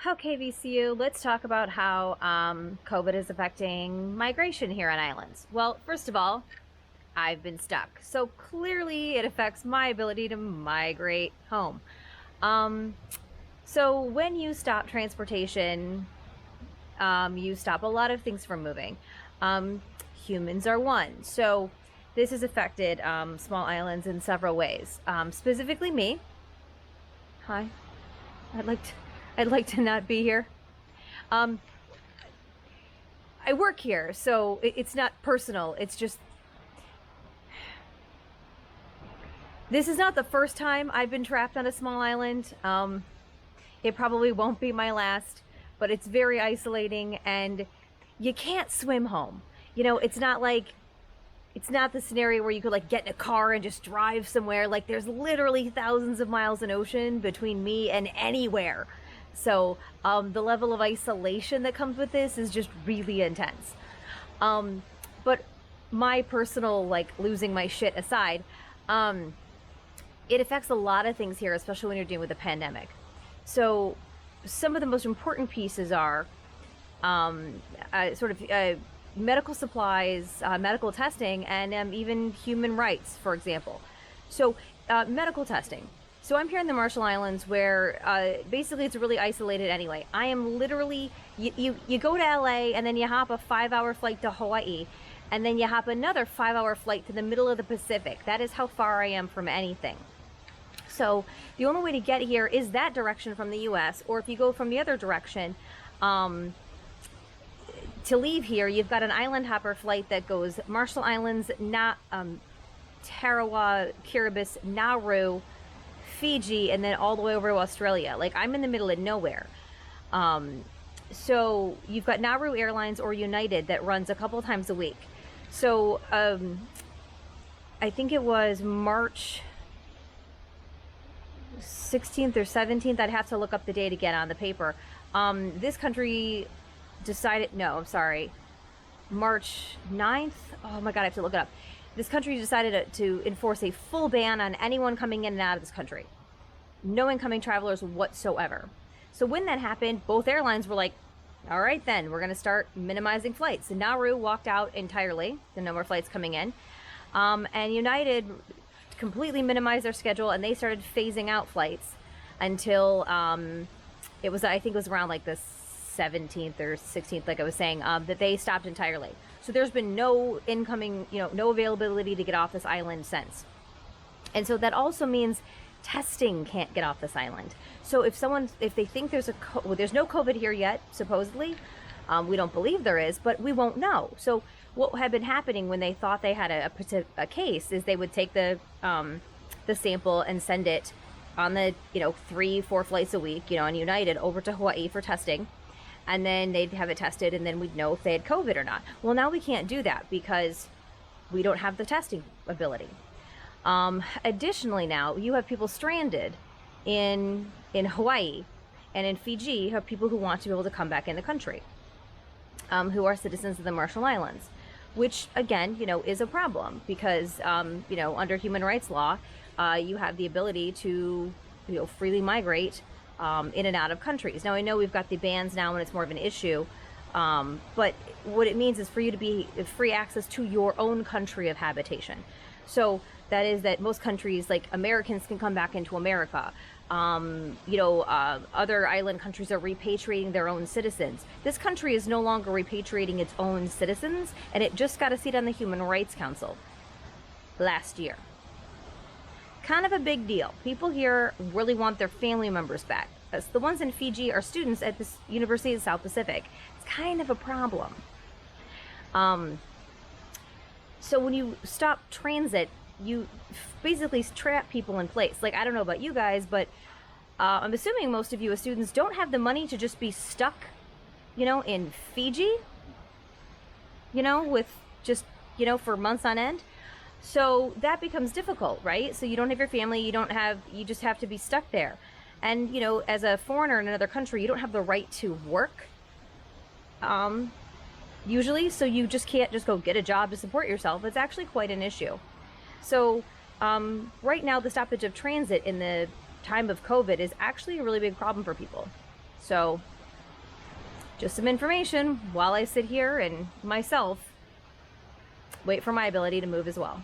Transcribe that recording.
Okay, VCU, let's talk about how COVID is affecting migration here on islands. Well, first of all, I've been stuck. So clearly it affects my ability to migrate home. Um, so when you stop transportation, you stop a lot of things from moving. Um, Humans are one. So this has affected small islands in several ways. Specifically me. Hi. I'd like to, I'd like to not be here. Um, I work here, so it's not personal. It's just this is not the first time I've been trapped on a small island. It probably won't be my last, but it's very isolating, and you can't swim home. It's not the scenario where you could like get in a car and just drive somewhere. Like there's literally thousands of miles in ocean between me and anywhere. So the level of isolation that comes with this is just really intense. But my personal like losing my shit aside, it affects a lot of things here, especially when you're dealing with a pandemic. So some of the most important pieces are sort of medical supplies, medical testing, and even human rights, for example. So medical testing. So I'm here in the Marshall Islands where basically it's really isolated anyway. I am literally, you go to LA and then you hop a 5-hour flight to Hawaii and then you hop another 5-hour flight to the middle of the Pacific. That is how far I am from anything. So the only way to get here is that direction from the US, or if you go from the other direction, to leave here, you've got an island hopper flight that goes Marshall Islands, Tarawa, Kiribati, Nauru, Fiji, and then all the way over to Australia. Like I'm in the middle of nowhere. So you've got Nauru Airlines or United that runs a couple times a week. So I think it was March 16th or 17th. I'd have to look up the date again on the paper. This country decided, no, I'm sorry, March 9th. Oh my God, I have to look it up. This country decided to enforce a full ban on anyone coming in and out of this country. No incoming travelers whatsoever. So when that happened, both airlines were like, all right, then we're going to start minimizing flights. And Nauru walked out entirely. There are no more flights coming in. And United completely minimized their schedule and they started phasing out flights until it was, I think it was around like the 17th or 16th, like I was saying, that they stopped entirely. So there's been no incoming, no availability to get off this island since. And so that also means testing can't get off this island. So if they think there's there's no COVID here yet, supposedly, we don't believe there is, but we won't know. So what had been happening when they thought they had a case is they would take the sample and send it on the 3-4 flights a week, on United over to Hawaii for testing. And then they'd have it tested and then we'd know if they had COVID or not. Well, now we can't do that because we don't have the testing ability. Additionally, now you have people stranded in Hawaii and in Fiji. You have people who want to be able to come back in the country, who are citizens of the Marshall Islands, which again, is a problem because, under human rights law, you have the ability to, freely migrate in and out of countries. Now, I know we've got the bans now and it's more of an issue, but what it means is for you to be free access to your own country of habitation. So that is that most countries, like Americans, can come back into America. Other island countries are repatriating their own citizens. This country is no longer repatriating its own citizens, and it just got a seat on the Human Rights Council last year. Kind of a big deal. People here really want their family members back. The ones in Fiji are students at this University of the South Pacific. It's kind of a problem. So when you stop transit, you basically trap people in place. Like, I don't know about you guys, but I'm assuming most of you as students don't have the money to just be stuck, in Fiji, with just, for months on end. So that becomes difficult, right? So you don't have your family, you just have to be stuck there. And, as a foreigner in another country, you don't have the right to work, usually. So you just can't just go get a job to support yourself. It's actually quite an issue. So right now, the stoppage of transit in the time of COVID is actually a really big problem for people. So just some information while I sit here and myself wait for my ability to move as well.